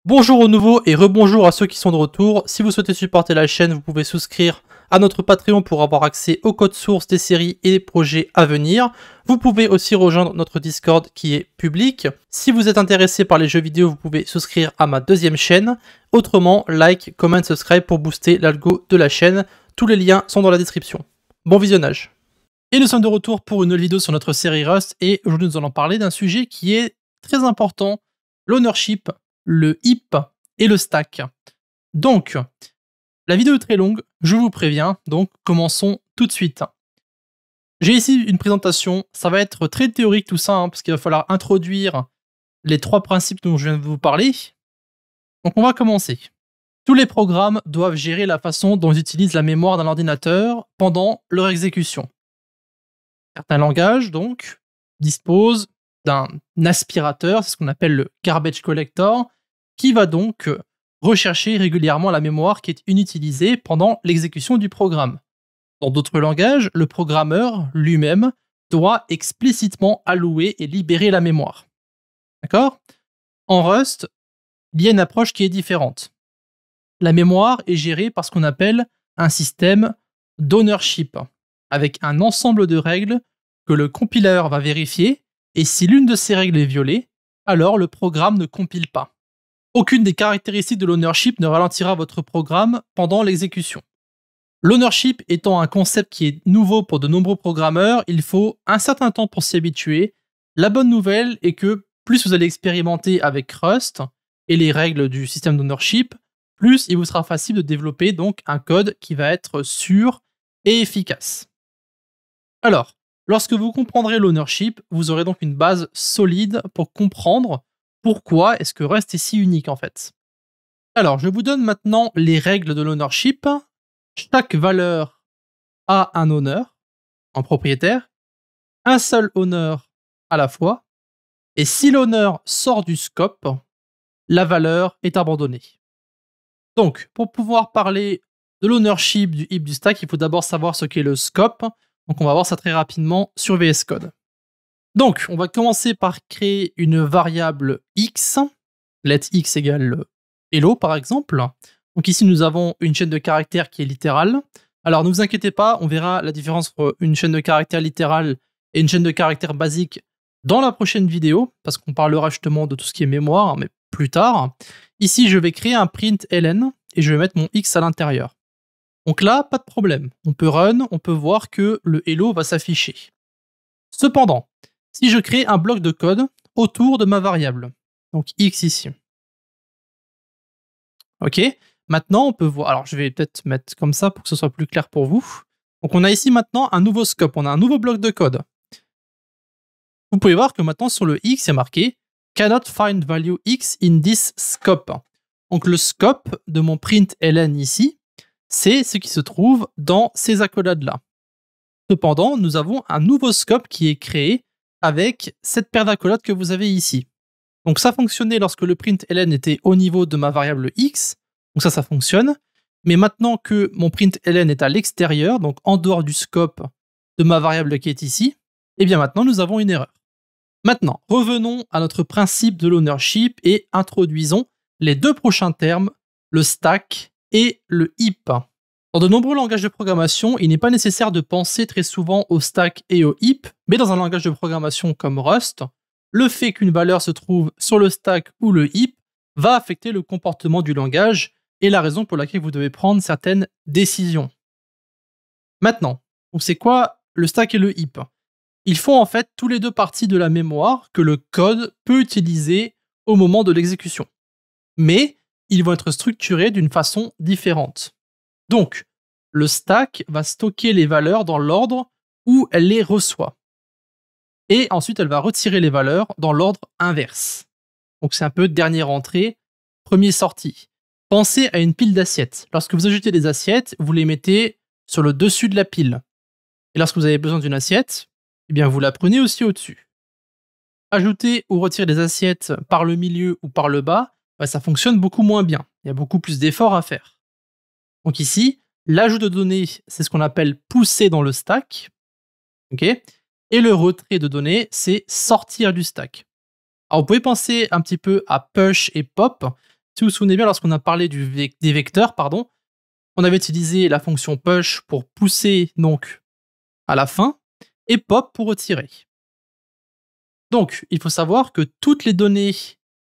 Bonjour aux nouveaux et rebonjour à ceux qui sont de retour. Si vous souhaitez supporter la chaîne, vous pouvez souscrire à notre Patreon pour avoir accès au code source des séries et des projets à venir. Vous pouvez aussi rejoindre notre Discord qui est public. Si vous êtes intéressé par les jeux vidéo, vous pouvez souscrire à ma deuxième chaîne. Autrement, like, comment, subscribe pour booster l'algo de la chaîne. Tous les liens sont dans la description. Bon visionnage. Et nous sommes de retour pour une nouvelle vidéo sur notre série Rust et aujourd'hui nous allons parler d'un sujet qui est très important, l'ownership, le heap et le stack. Donc, la vidéo est très longue, je vous préviens, donc commençons tout de suite. J'ai ici une présentation, ça va être très théorique tout ça, parce qu'il va falloir introduire les trois principes dont je viens de vous parler. Donc on va commencer. Tous les programmes doivent gérer la façon dont ils utilisent la mémoire d'un ordinateur pendant leur exécution. Certains langages, donc, disposent d'un aspirateur, c'est ce qu'on appelle le garbage collector, qui va donc rechercher régulièrement la mémoire qui est inutilisée pendant l'exécution du programme. Dans d'autres langages, le programmeur lui-même doit explicitement allouer et libérer la mémoire. D'accord ? En Rust, il y a une approche qui est différente. La mémoire est gérée par ce qu'on appelle un système d'ownership, avec un ensemble de règles que le compilateur va vérifier, et si l'une de ces règles est violée, alors le programme ne compile pas. Aucune des caractéristiques de l'ownership ne ralentira votre programme pendant l'exécution. L'ownership étant un concept qui est nouveau pour de nombreux programmeurs, il faut un certain temps pour s'y habituer. La bonne nouvelle est que plus vous allez expérimenter avec Rust et les règles du système d'ownership, plus il vous sera facile de développer donc un code qui va être sûr et efficace. Alors, lorsque vous comprendrez l'ownership, vous aurez donc une base solide pour comprendre pourquoi est-ce que Rust est si unique en fait. Alors, je vous donne maintenant les règles de l'ownership. Chaque valeur a un honneur, en propriétaire, un seul honneur à la fois, et si l'honneur sort du scope, la valeur est abandonnée. Donc, pour pouvoir parler de l'ownership, du heap, du stack, il faut d'abord savoir ce qu'est le scope. Donc, on va voir ça très rapidement sur VS Code. Donc, on va commencer par créer une variable x, let x égale hello par exemple. Donc ici, nous avons une chaîne de caractères qui est littérale. Alors, ne vous inquiétez pas, on verra la différence entre une chaîne de caractères littérale et une chaîne de caractères basique dans la prochaine vidéo, parce qu'on parlera justement de tout ce qui est mémoire, mais plus tard. Ici, je vais créer un print ln et je vais mettre mon x à l'intérieur. Donc là, pas de problème. On peut run, on peut voir que le hello va s'afficher. Cependant, si je crée un bloc de code autour de ma variable, donc x ici. Ok, maintenant on peut voir, alors je vais peut-être mettre comme ça pour que ce soit plus clair pour vous. Donc on a ici maintenant un nouveau scope, on a un nouveau bloc de code. Vous pouvez voir que maintenant sur le x, il y a marqué cannot find value x in this scope. Donc le scope de mon print ln ici, c'est ce qui se trouve dans ces accolades-là. Cependant, nous avons un nouveau scope qui est créé avec cette paire d'accolades que vous avez ici. Donc ça fonctionnait lorsque le print ln était au niveau de ma variable x, donc ça fonctionne. Mais maintenant que mon print ln est à l'extérieur, donc en dehors du scope de ma variable qui est ici, et bien maintenant nous avons une erreur. Maintenant, revenons à notre principe de l'ownership et introduisons les deux prochains termes, le stack et le heap. Dans de nombreux langages de programmation, il n'est pas nécessaire de penser très souvent au stack et au heap, mais dans un langage de programmation comme Rust, le fait qu'une valeur se trouve sur le stack ou le heap va affecter le comportement du langage et la raison pour laquelle vous devez prendre certaines décisions. Maintenant, c'est quoi le stack et le heap? Ils font en fait tous les deux parties de la mémoire que le code peut utiliser au moment de l'exécution. Mais ils vont être structurés d'une façon différente. Donc, le stack va stocker les valeurs dans l'ordre où elle les reçoit. Et ensuite, elle va retirer les valeurs dans l'ordre inverse. Donc, c'est un peu dernière entrée, premier sorti. Pensez à une pile d'assiettes. Lorsque vous ajoutez des assiettes, vous les mettez sur le dessus de la pile. Et lorsque vous avez besoin d'une assiette, eh bien, vous la prenez aussi au-dessus. Ajouter ou retirer des assiettes par le milieu ou par le bas, ça fonctionne beaucoup moins bien. Il y a beaucoup plus d'efforts à faire. Donc ici, l'ajout de données, c'est ce qu'on appelle pousser dans le stack. Okay, et le retrait de données, c'est sortir du stack. Alors vous pouvez penser un petit peu à push et pop, Si vous vous souvenez bien, lorsqu'on a parlé des vecteurs, pardon, on avait utilisé la fonction push pour pousser donc à la fin et pop pour retirer. Donc, il faut savoir que toutes les données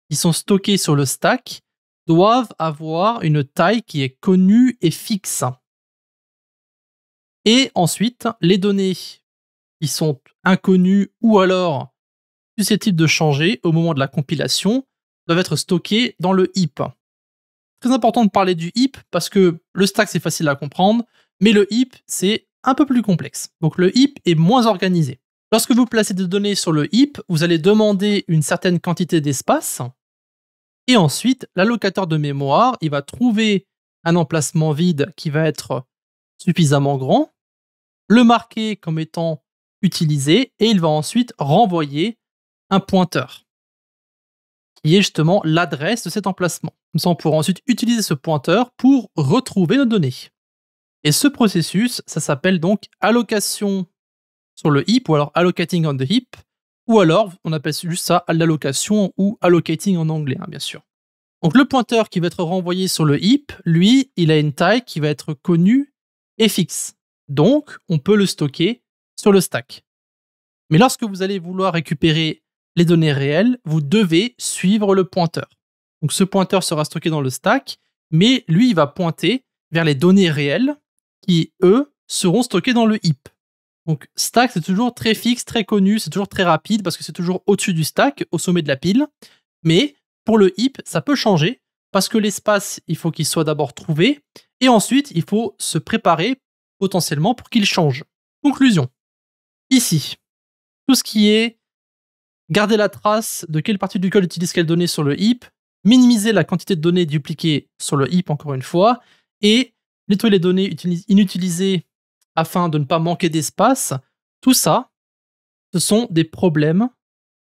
qui sont stockées sur le stack doivent avoir une taille qui est connue et fixe. Et ensuite, les données qui sont inconnues ou alors susceptibles de changer au moment de la compilation doivent être stockées dans le heap. Très important de parler du heap parce que le stack c'est facile à comprendre, mais le heap c'est un peu plus complexe. Donc le heap est moins organisé. Lorsque vous placez des données sur le heap, vous allez demander une certaine quantité d'espace et ensuite l'allocateur de mémoire, il va trouver un emplacement vide qui va être suffisamment grand, le marquer comme étant utilisé et il va ensuite renvoyer un pointeur qui est justement l'adresse de cet emplacement. Comme ça, on pourra ensuite utiliser ce pointeur pour retrouver nos données. Et ce processus, ça s'appelle donc allocation sur le heap, ou alors allocating on the heap, ou alors on appelle juste ça l'allocation ou allocating en anglais, bien sûr. Donc le pointeur qui va être renvoyé sur le heap, lui, il a une taille qui va être connue et fixe. Donc, on peut le stocker sur le stack. Mais lorsque vous allez vouloir récupérer les données réelles, vous devez suivre le pointeur. Donc ce pointeur sera stocké dans le stack, mais lui, il va pointer vers les données réelles qui, eux, seront stockées dans le heap. Donc stack, c'est toujours très fixe, très connu, c'est toujours très rapide parce que c'est toujours au-dessus du stack, au sommet de la pile. Mais pour le heap, ça peut changer parce que l'espace, il faut qu'il soit d'abord trouvé et ensuite, il faut se préparer potentiellement pour qu'il change. Conclusion. Ici, tout ce qui est garder la trace de quelle partie du code utilise quelle donnée sur le heap, minimiser la quantité de données dupliquées sur le heap encore une fois, et nettoyer les données inutilisées afin de ne pas manquer d'espace, tout ça, ce sont des problèmes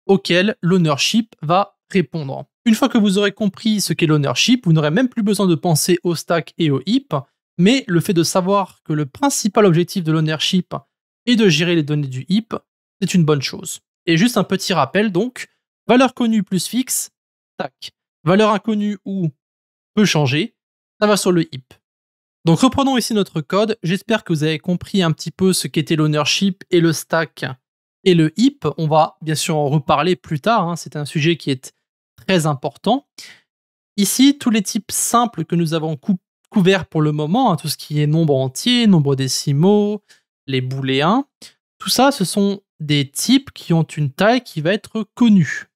auxquels l'ownership va répondre. Une fois que vous aurez compris ce qu'est l'ownership, vous n'aurez même plus besoin de penser au stack et au heap, mais le fait de savoir que le principal objectif de l'ownership est de gérer les données du heap, c'est une bonne chose. Et juste un petit rappel donc, valeur connue plus fixe, stack. Valeur inconnue ou peut changer, ça va sur le heap. Donc reprenons ici notre code, j'espère que vous avez compris un petit peu ce qu'était l'ownership et le stack et le heap. On va bien sûr en reparler plus tard, c'est un sujet qui est très important. Ici, tous les types simples que nous avons couverts pour le moment, tout ce qui est nombre entier, nombre décimaux, les booléens, tout ça, ce sont des types qui ont une taille qui va être connue.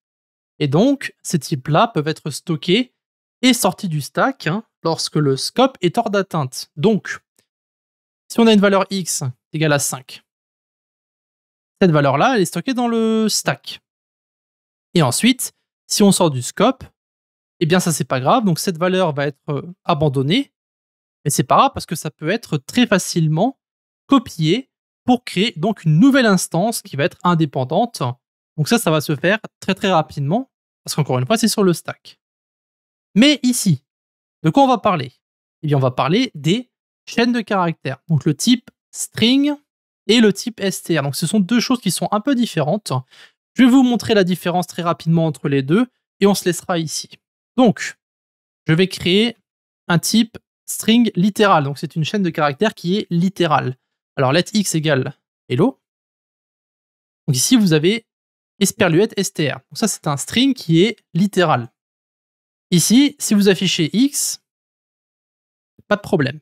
Et donc, ces types-là peuvent être stockés et sortis du stack lorsque le scope est hors d'atteinte. Donc, si on a une valeur x égale à 5, cette valeur-là, elle est stockée dans le stack. Et ensuite, si on sort du scope, eh bien ça c'est pas grave, donc cette valeur va être abandonnée, mais c'est pas grave parce que ça peut être très facilement copié pour créer donc une nouvelle instance qui va être indépendante. Donc ça va se faire très très rapidement, parce qu'encore une fois, c'est sur le stack. Mais ici, de quoi on va parler? Eh bien, on va parler des chaînes de caractères. Donc le type string et le type str. Donc ce sont deux choses qui sont un peu différentes. Je vais vous montrer la différence très rapidement entre les deux, et on se laissera ici. Donc, je vais créer un type string littéral. Donc c'est une chaîne de caractères qui est littérale. Alors let x égale hello. Donc ici, vous avez esperluette str. Donc ça, c'est un string qui est littéral. Ici, si vous affichez x, pas de problème.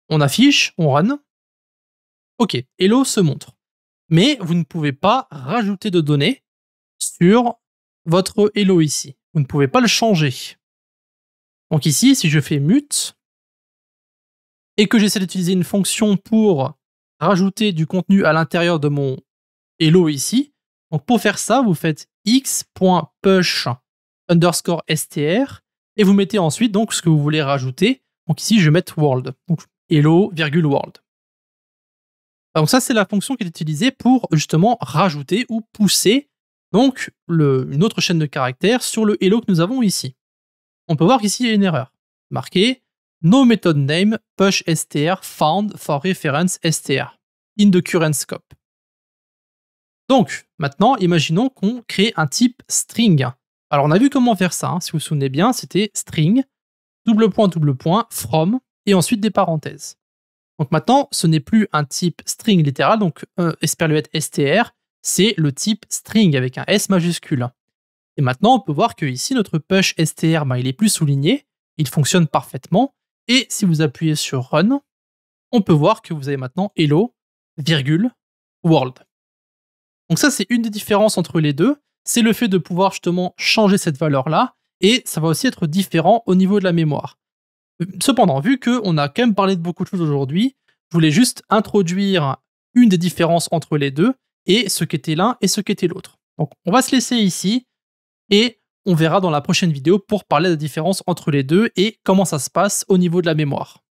On affiche, on run. Ok, hello se montre. Mais vous ne pouvez pas rajouter de données sur votre hello ici. Vous ne pouvez pas le changer. Donc ici, si je fais mute et que j'essaie d'utiliser une fonction pour rajouter du contenu à l'intérieur de mon hello ici, donc pour faire ça, vous faites x.push_str et vous mettez ensuite donc ce que vous voulez rajouter. Donc ici, je vais mettre world. Donc hello, world. Donc ça, c'est la fonction qui est utilisée pour justement rajouter ou pousser donc une autre chaîne de caractères sur le hello que nous avons ici. On peut voir qu'ici, il y a une erreur. Marqué no method name push str found for reference str in the current scope. Donc, maintenant, imaginons qu'on crée un type string. Alors on a vu comment faire ça, hein, si vous vous souvenez bien, c'était string, double point, from, et ensuite des parenthèses. Donc maintenant, ce n'est plus un type string littéral, donc esperluette str, c'est le type string avec un S majuscule. Et maintenant, on peut voir que ici, notre push str, il est plus souligné, il fonctionne parfaitement, et si vous appuyez sur run, on peut voir que vous avez maintenant hello, virgule, world. Donc ça, c'est une des différences entre les deux, c'est le fait de pouvoir justement changer cette valeur-là, et ça va aussi être différent au niveau de la mémoire. Cependant, vu qu'on a quand même parlé de beaucoup de choses aujourd'hui, je voulais juste introduire une des différences entre les deux, et ce qu'était l'un et ce qu'était l'autre. Donc on va se laisser ici, et on verra dans la prochaine vidéo pour parler de la différence entre les deux et comment ça se passe au niveau de la mémoire.